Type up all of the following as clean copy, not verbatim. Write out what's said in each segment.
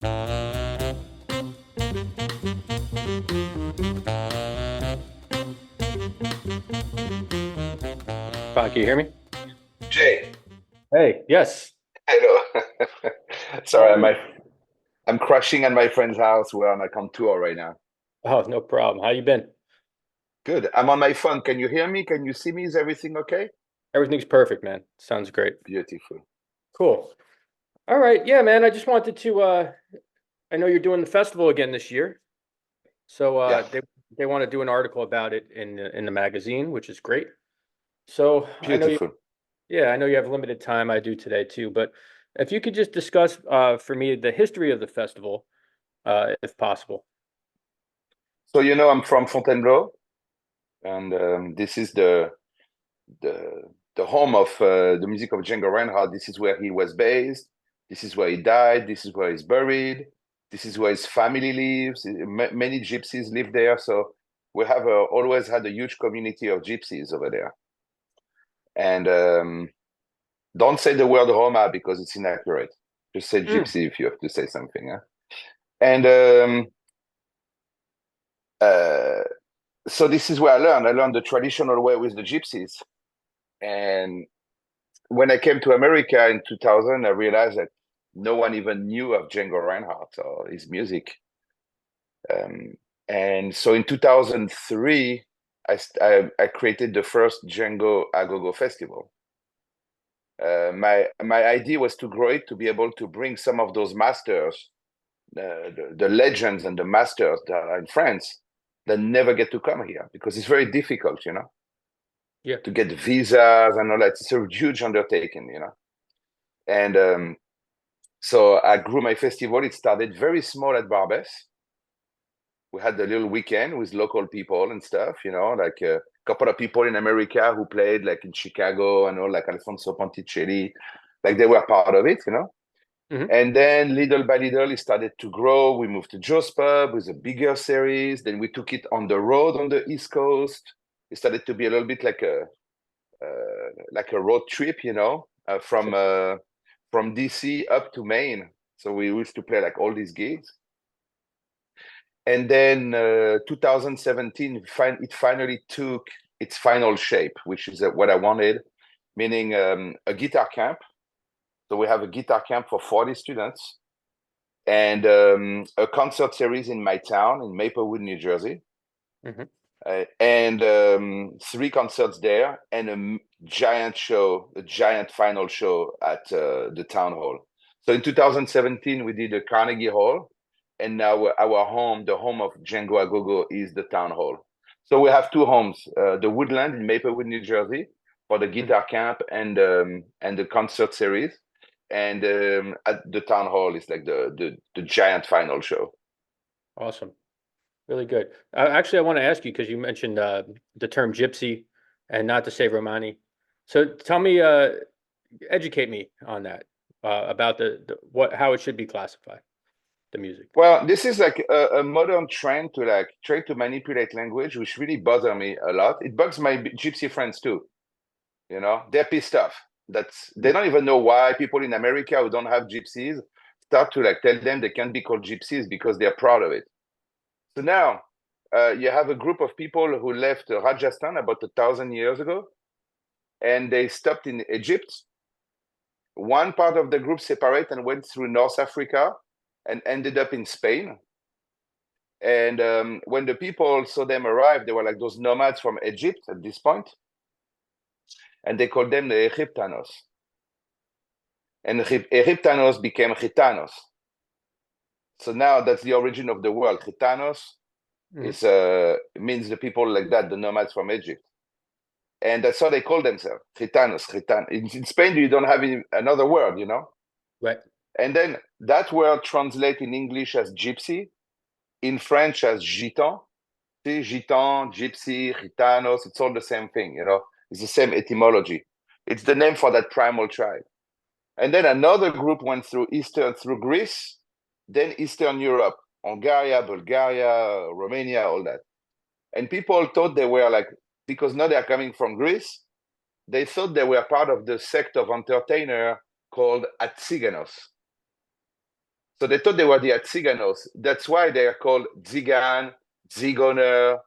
Fine, can you hear me? Jay, Hey, yes. hello. How Sorry, are you? I'm crashing at my friend's house. We're on like on tour right now. Oh, no problem. How you been? Good. I'm on my phone. Can you hear me? Can you see me? Is everything okay? Everything's perfect, man. Sounds great. Beautiful. Cool. All right. Yeah, man. I just wanted to I know you're doing the festival again this year. So Yeah, they want to do an article about it in the magazine, which is great. So I know you beautiful. yeah, I know you have limited time. I do today too, but if you could just discuss for me the history of the festival, if possible. So I'm from Fontainebleau, and this is the the home of the music of Django Reinhardt. This is where he was based. This is where he died. This is where he's buried. This is where his family lives. Many gypsies live there. So we have always had a huge community of gypsies over there. And don't say the word Roma because it's inaccurate. Just say Mm. gypsy if you have to say something. Huh? And uh, so this is where I learned. I learned the traditional way with the gypsies. And when I came to America in 2000, I realized that no one even knew of Django Reinhardt or his music. Um, and so in 2003, I created the first Django A Gogo Festival. My idea was to grow it to be able to bring some of those masters, the legends and the masters that are in France that never get to come here because it's very difficult, Yeah. to get visas and all that. It's a huge undertaking. And so I grew my festival. It started very small at Barbès. We had a little weekend with local people and stuff, like a couple of people in America who played like in Chicago and all, like Alfonso Ponticelli, like they were part of it. Hmm. And then little by little, it started to grow. We moved to Joe's Pub with a bigger series. Then we took it on the road on the East Coast. It started to be a little bit like a road trip, from DC up to Maine. So we used to play like all these gigs. And then 2017, it finally took its final shape, which is what I wanted, meaning a guitar camp. So we have a guitar camp for 40 students and a concert series in my town in Maplewood, New Jersey, Hmm. and three concerts there, and giant show, a giant final show at the town hall. So in 2017, we did a Carnegie Hall, and now our home, the home of Django A Gogo, is the town hall. So we have two homes: the Woodland in Maplewood, New Jersey, for the guitar camp and the concert series, and at the town hall is like the giant final show. Awesome. Really good. Actually, I want to ask you because you mentioned the term gypsy and not to say Romani. So tell me, educate me on that about the what how it should be classified, the music. Well, this is like a modern trend to like try to manipulate language, which really bother me a lot. It bugs my gypsy friends too. They're pissed off. They Mm. don't even know why people in America who don't have gypsies start to like tell them they can't be called gypsies because they're proud of it. So now you have a group of people who left Rajasthan about 1,000 years ago, and they stopped in Egypt. One part of the group separated and went through North Africa and ended up in Spain. And when the people saw them arrive, they were like those nomads from Egypt at this point, and they called them the Egyptanos. And Egyptanos became Gitanos. So now that's the origin of the word. Gitanos Mhm. is means the people like that, the nomads from Egypt. And that's how they call themselves, Gitanos. In Spain, you don't have another word. Right. And then that word translates in English as gypsy, in French as gitan. See, gitan, gypsy, gitanos, it's all the same thing. It's the same etymology. It's the name for that primal tribe. And then another group went through Greece, then Eastern Europe, Hungary, Bulgaria, Romania, all that. And people thought they were like, because now they're coming from Greece, they thought they were part of the sect of entertainer called Atsiganos. So they thought they were the Tziganos. That's why they are called Zigan, Zigoner.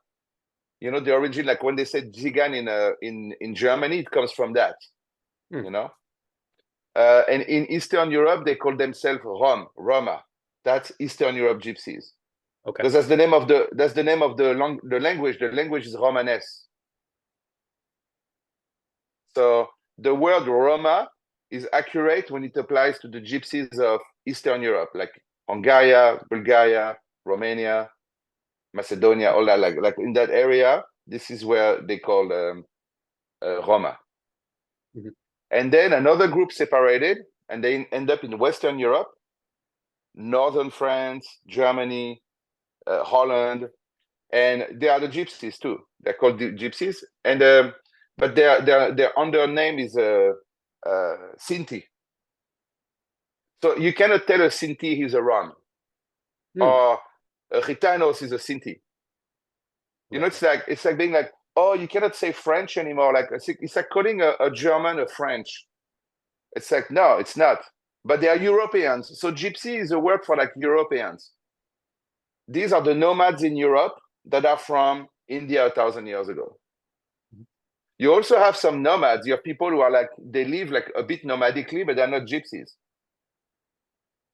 You know, the origin, like when they say Zigan in Germany, it comes from that. You know, and in Eastern Europe, they call themselves Roma. That's Eastern Europe Gypsies. Okay. Because that's the name of the language. The language is Romanesque. So the word Roma is accurate when it applies to the gypsies of Eastern Europe, like Hungary, Bulgaria, Romania, Macedonia, all that. Like in that area, this is where they call Roma. Mm-hmm. And then another group separated, and they end up in Western Europe, Northern France, Germany, Holland, and they are the gypsies too. They're called the gypsies, and but their under name is Sinti. So you cannot tell a Sinti he's a Rom, or a Gitanos is a Sinti. You know, it's like being like, oh, you cannot say French anymore. Like it's like calling a German a French. It's like, no, it's not. But they are Europeans. So gypsy is a word for like Europeans. These are the nomads in Europe that are from India 1,000 years ago. You also have some nomads. You have people who are like, they live like a bit nomadically, but they're not gypsies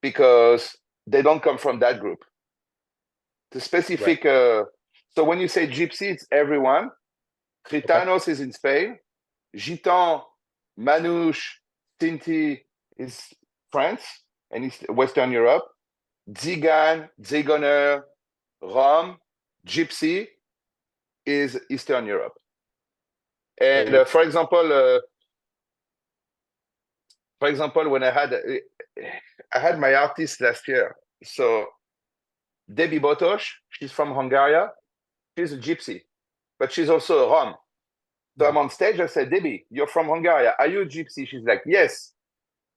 because they don't come from that group. The specific, so when you say gypsy, it's everyone. Gitanos is in Spain. Gitan, Manouche, Sinti is France and East, Western Europe. Zigan, Zigoner, Rom, Gypsy is Eastern Europe. And for example, when I had my artist last year. So Debbie Botos, she's from Hungary. She's a gypsy, but she's also a Rom. So I'm on stage. I said, Debbie, you're from Hungary. Are you a gypsy? She's like, yes.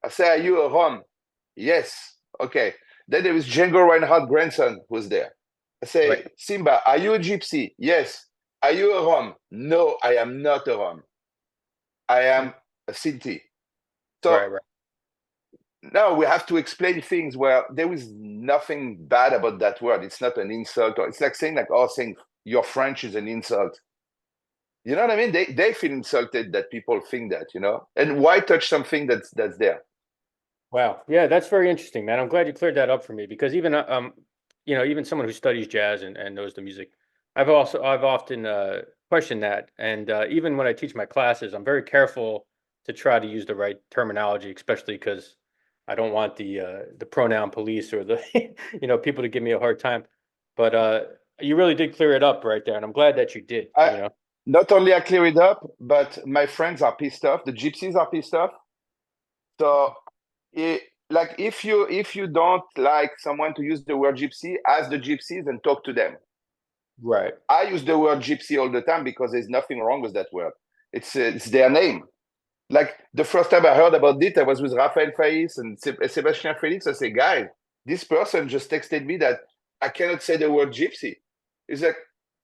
I say, are you a Rom? Yes. Okay. Then there was Django Reinhardt grandson who's there. I say, Simba, are you a gypsy? Yes. Are you a Rom? No, I am not a Rom. I am a Sinti. So now we have to explain things where there is nothing bad about that word. It's not an insult. Or it's like saying saying your French is an insult. You know what I mean? They feel insulted that people think that, you know? And why touch something that's there? Wow. Yeah, that's very interesting, man. I'm glad you cleared that up for me because even even someone who studies jazz and knows the music, I've often questioned that. And even when I teach my classes, I'm very careful to try to use the right terminology, especially because I don't want the pronoun police or the people to give me a hard time. But you really did clear it up right there, and I'm glad that you did. Not only I clear it up, but my friends are pissed off. The gypsies are pissed off. So like if you don't like someone to use the word gypsy, ask the gypsies and talk to them. Right. I use the word gypsy all the time because there's nothing wrong with that word. It's their name. Like the first time I heard about it, I was with Rafael Faiz and Sebastian Felix. I say, guys, this person just texted me that I cannot say the word gypsy. He's like,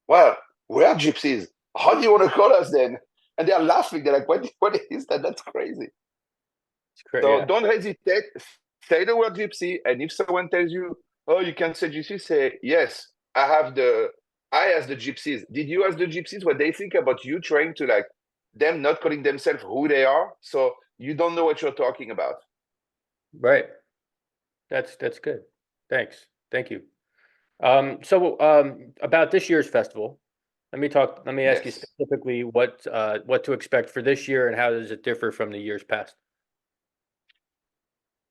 well, we're gypsies. How do you want to call us then? And they're laughing. They're like, what is that? That's crazy. So don't hesitate. Say the word gypsy. And if someone tells you, oh, you can say gypsy, say, yes, I asked the gypsies. Did you ask the gypsies what they think about you trying to like them not calling themselves who they are? So you don't know what you're talking about. Right. That's good. Thanks. Thank you. So about this year's festival, let me ask you specifically what to expect for this year and how does it differ from the years past?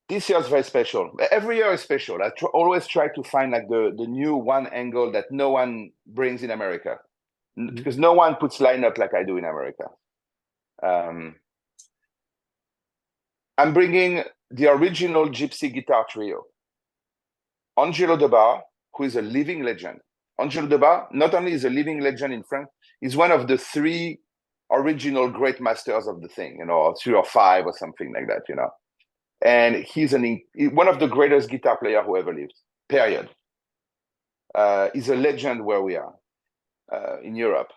This year is very special. Every year is special. I always try to find like the new one angle that no one brings in America, because no one puts lineup like I do in America. I'm bringing the original Gypsy Guitar Trio. Angelo Debarre, who is a living legend. Angelo Debarre not only is a living legend in France, he's one of the 3 original great masters of the thing, 3 or 5 or something like that, And he's one of the greatest guitar players who ever lived, period. He's a legend where we are in Europe.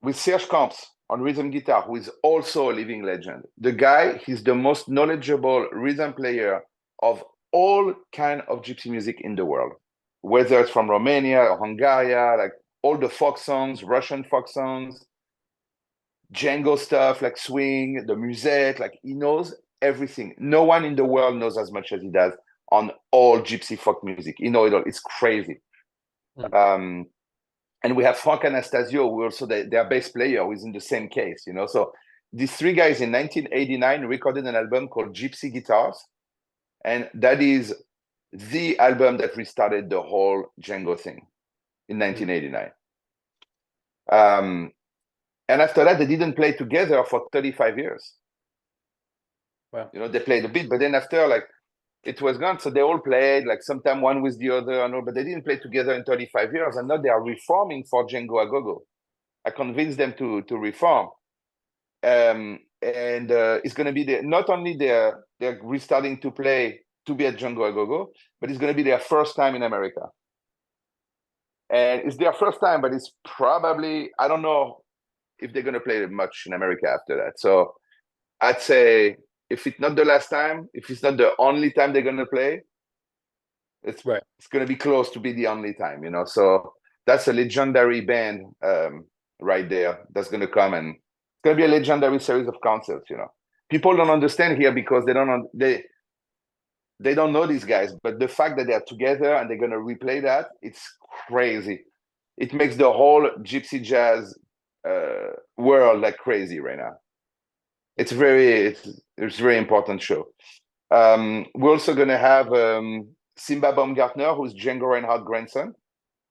With Serge on rhythm guitar, who is also a living legend. The guy, he's the most knowledgeable rhythm player of all kind of gypsy music in the world, whether it's from Romania or Hungary, like all the folk songs, Russian folk songs, Django stuff, like swing, the musette, like he knows everything. No one in the world knows as much as he does on all gypsy folk music. You know it all. It's crazy. Mm. And we have Frank Anastasio, who also their bass player, who is in the same case, you know. So these three guys in 1989 recorded an album called Gypsy Guitars. And that is the album that restarted the whole Django thing in 1989. And after that, they didn't play together for 35 years. Wow. You know, they played a bit, but then after, like, it was gone. So they all played, like, sometime one with the other, and all, but they didn't play together in 35 years. And now they are reforming for Django A Gogo. I convinced them to reform. And it's going to be not only they're restarting to play to be at Django A Gogo, but it's going to be their first time in America. And it's their first time, but it's probably, I don't know if they're going to play much in America after that. So I'd say if it's not the last time, if it's not the only time they're going to play, it's going to be close to be the only time, you know. So that's a legendary band right there that's going to come, and it's going to be a legendary series of concerts, you know. People don't understand here because they don't know these guys, but the fact that they're together and they're going to replay that, it's crazy. It makes the whole gypsy jazz world like crazy right now. It's very important show. We're also going to have Simba Baumgartner, who's Django Reinhardt grandson.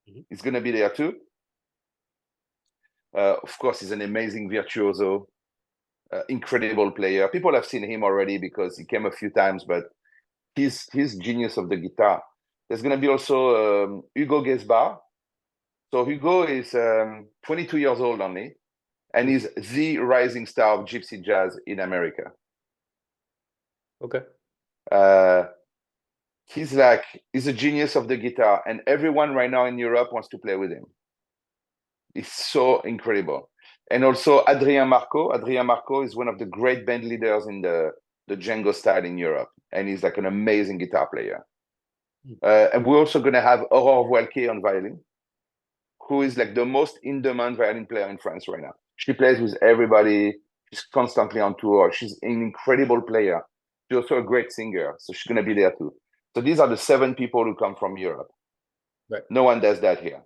He's going to be there too. Of course, he's an amazing virtuoso, incredible player. People have seen him already because he came a few times, but he's genius of the guitar. There's going to be also Hugo Guezbar. So Hugo is 22 years old only, and he's the rising star of gypsy jazz in America. Okay. He's a genius of the guitar, and everyone right now in Europe wants to play with him. It's so incredible. And also Adrien Marco. Adrien Marco is one of the great band leaders in the Django style in Europe, and he's like an amazing guitar player. And we're also going to have Aurore Voilquet on violin, who is like the most in-demand violin player in France right now. She plays with everybody. She's constantly on tour. She's an incredible player. She's also a great singer, so she's going to be there too. So these are the 7 people who come from Europe. Right. No one does that here.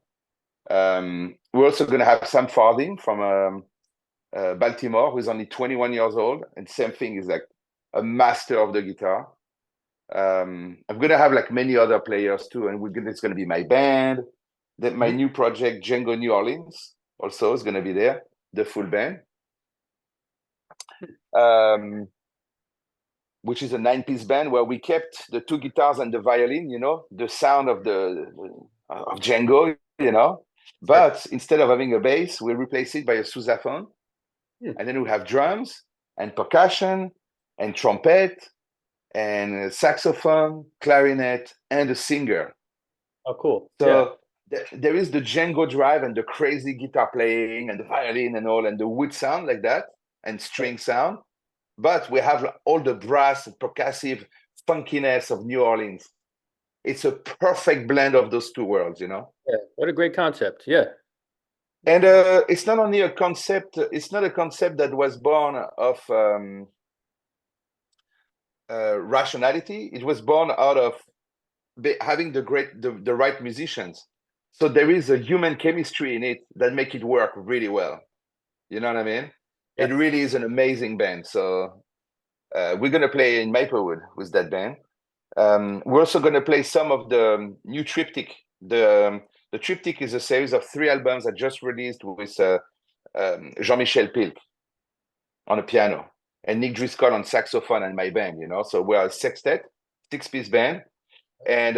We're also going to have Sam Farding from Baltimore, who's only 21 years old, and same thing, is like a master of the guitar. I'm going to have like many other players too, and it's going to be my band. My new project, Django New Orleans, also is going to be there, the full band, which is a 9-piece band where we kept the 2 guitars and the violin, you know, the sound of Django, you know. But instead of having a bass, we replace it by a sousaphone, and then we have drums and percussion and trumpet and saxophone, clarinet, and a singer. Oh, cool. So there is the Django drive and the crazy guitar playing and the violin and all, and the wood sound like that, and string sound. But we have all the brass, percussive funkiness of New Orleans. It's a perfect blend of those 2 worlds, you know? Yeah, what a great concept. Yeah. And it's not only a concept, it's not a concept that was born of rationality. It was born out of having the right musicians. So there is a human chemistry in it that make it work really well. You know what I mean? Yeah. It really is an amazing band. So we're going to play in Maplewood with that band. We're also going to play some of the new Triptych. The Triptych is a series of 3 albums I just released with Jean-Michel Pilk on a piano and Nick Driscoll on saxophone and my band, you know. So we're a sextet, 6-piece band, and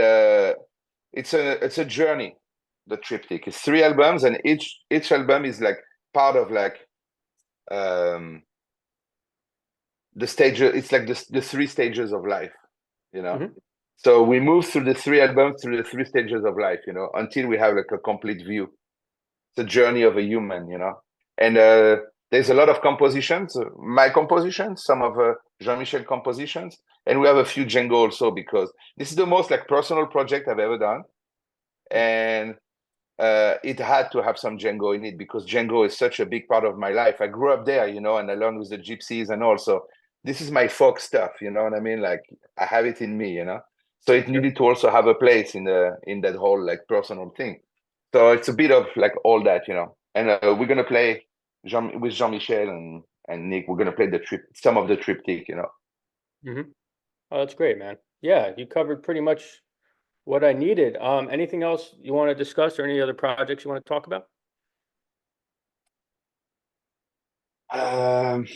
it's a journey. The Triptych is 3 albums, and each album is like part of like the stage. It's like the 3 stages of life, you know. So we move through the 3 albums, through the 3 stages of life, you know, until we have like a complete view. It's a journey of a human, you know. And There's a lot of compositions, my compositions, some of Jean-Michel compositions, and we have a few Django also because this is the most like personal project I've ever done, and it had to have some Django in it because Django is such a big part of my life. I grew up there, and I learned with the Gypsies and also this is my folk stuff, you know what I mean? Like I have it in me. So it needed to also have a place in that whole like personal thing. So it's a bit of like all that. And we're gonna play with Jean-Michel and Nick. We're gonna play some of the triptych. Mm-hmm. Oh, that's great, man. Yeah, you covered pretty much what I needed. Anything else you want to discuss or any other projects you want to talk about? Um,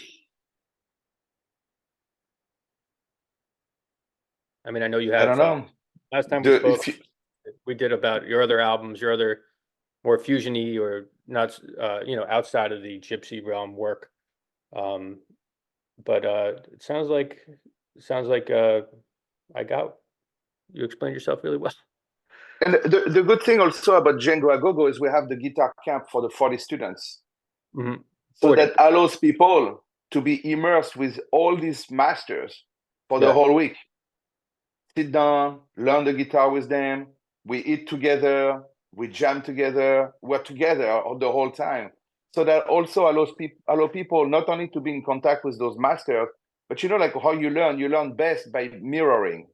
I mean, I know you I don't have know. last time we The spoke, if you, we did about your other albums, your other more fusiony or not, outside of the gypsy realm work. Um, but it sounds like I got you explained yourself really well. and the good thing also about Django A Gogo is we have the guitar camp for the 40 students. Hmm. So 40. that allows people to be immersed with all these masters for the Yeah, whole week. Sit down, learn the guitar with them. We eat together, we jam together, we're together the whole time. So that also allow people not only to be in contact with those masters, but like how you learn best by mirroring.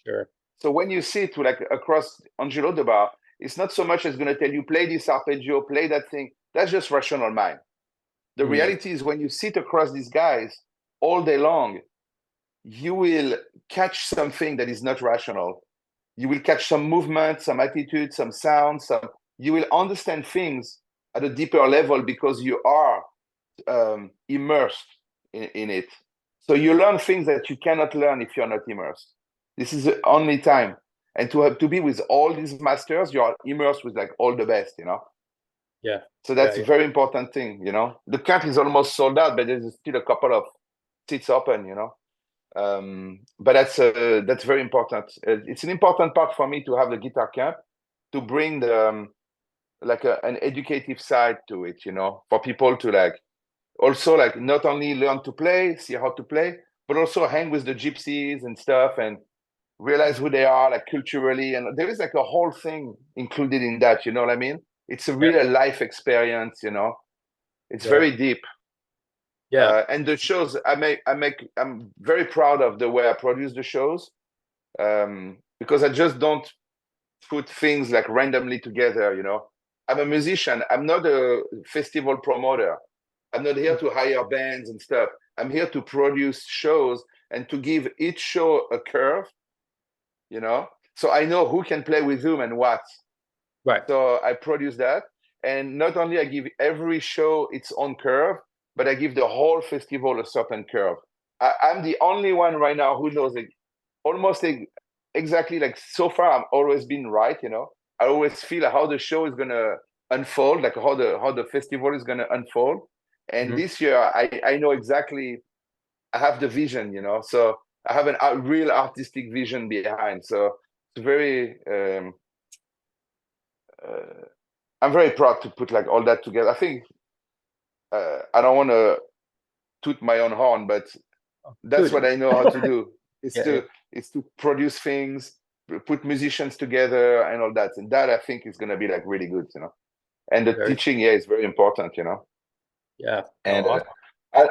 sure. So when you sit like across Angelo Debarre, it's not so much as going to tell you play this arpeggio, play that thing. That's just rational mind. The Mm, reality is when you sit across these guys all day long, you will catch something that is not rational. You will catch some movement, some attitude, some sound, you will understand things at a deeper level because you are immersed in it. So you learn things that you cannot learn if you're not immersed. This is the only time. And to be with all these masters, you are immersed with like all the best. yeah, So yeah, that's a yeah, very important thing. The camp is almost sold out, but there's still a couple of seats open. But that's very important. It's an important part for me to have the guitar camp to bring the like an educative side to it. For people to like also like not only learn to play, see how to play, but also hang with the gypsies and stuff and realize who they are like culturally. And there is like a whole thing included in that. You know what I mean? It's a yeah, real life experience. It's yeah, very deep. yeah. And the shows I'm very proud of the way I produce the shows because I just don't put things like randomly together. I'm a musician. I'm not a festival promoter. I'm not here to hire bands and stuff. I'm here to produce shows and to give each show a curve. So I know who can play with whom and what. Right. So I produce that. And not only I give every show its own curve, but I give the whole festival a certain curve. I'm the only one right now who knows it almost exactly like so far I've always been right. I always feel how the show is gonna unfold, like how the festival is gonna unfold. And Hmm. this year I know exactly I have the vision. So I have a real artistic vision behind. So it's very uh, I'm very proud to put like all that together. I think I don't want to toot my own horn, but that's what Dude. I know how to do. Is Yeah, yeah, to produce things, put musicians together, and all that. And that I think is gonna be like really good. And the very, teaching, yeah, is very important. yeah. No, And awesome. I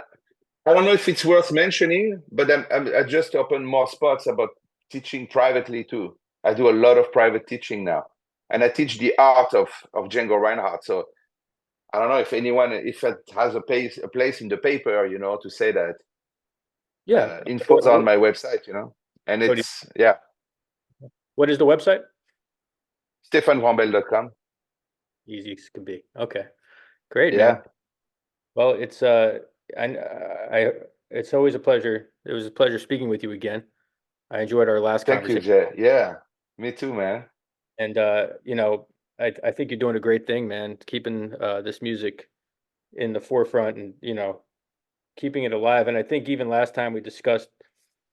I don't know if it's worth mentioning, but I just opened more spots about teaching privately too. I do a lot of private teaching now, and I teach the art of Django Reinhardt. So I don't know if it has a place in the paper, to say that Yeah. info's on my website. And What do it's yeah, what is the website? stephanewrembel.com. Easy as can be. Okay. Great, man. Yeah, Well, I it's always a pleasure. It was a pleasure speaking with you again. I enjoyed our last thank you, conversation. Jay. Yeah, me too, man. And I think you're doing a great thing, man, keeping this music in the forefront and, keeping it alive. And I think even last time we discussed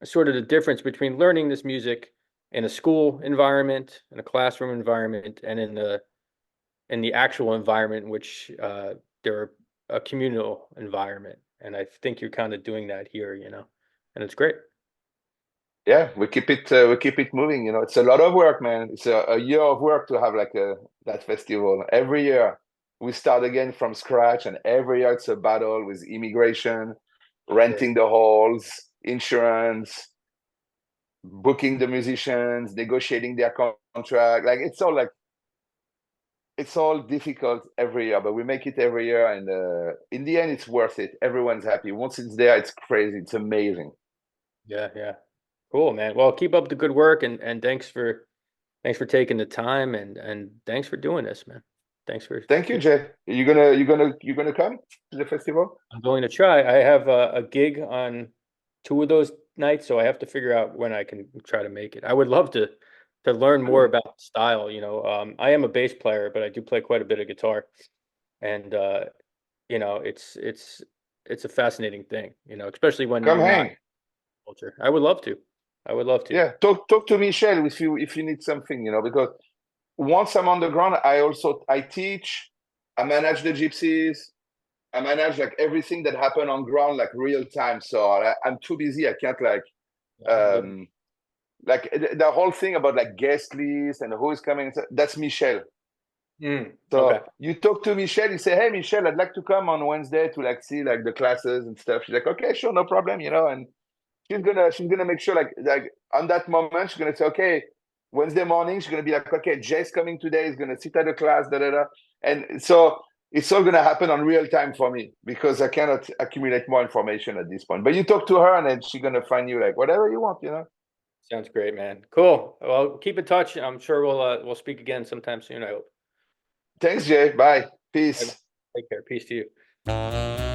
sort of the difference between learning this music in a school environment, in a classroom environment, and in the actual environment in which there are a communal environment, and I think you're kind of doing that here, and it's great. Yeah, we keep it moving. It's a lot of work, man. It's a year of work to have like that festival. Every year we start again from scratch, and every year it's a battle with immigration, Sure. renting the halls, insurance, booking the musicians, negotiating their contract. It's all difficult every year, but we make it every year, and in the end, it's worth it. Everyone's happy. Once it's there, it's crazy. It's amazing. Yeah, yeah. Cool, man. Well, keep up the good work, and thanks for taking the time, and thanks for doing this, man. Thanks for Thank you, keep. Jay. You gonna come to the festival? I'm going to try. I have a gig on two of those nights, so I have to figure out when I can try to make it. I would love to learn more Cool. about the style. I am a bass player, but I do play quite a bit of guitar, and it's a fascinating thing. Especially when Come you're not hang. culture. I would love to. I would love to. Yeah, talk to Michelle if you need something, because once I'm on the ground, I teach, I manage the gypsies, I manage like everything that happen on ground like real time. So I'm too busy. I can't Yeah. um the whole thing about like guest list and who is coming. That's Michelle. Okay. So you talk to Michelle, you say, "Hey, Michelle, I'd like to come on Wednesday to like see like the classes and stuff." She's like, "Okay, sure, no problem," and she's gonna make sure like on that moment she's gonna say, "Okay, Wednesday morning," she's gonna be like, "Okay, Jay's coming today, he's gonna sit at the class, da da da," and so it's all gonna happen on real time for me because I cannot accumulate more information at this point. But you talk to her and then she's gonna find you like whatever you want. Sounds great, man. Cool. Well, keep in touch. I'm sure we'll speak again sometime soon, I hope. Thanks, Jay. Bye. Bye, man. Peace. Take care. Peace to you.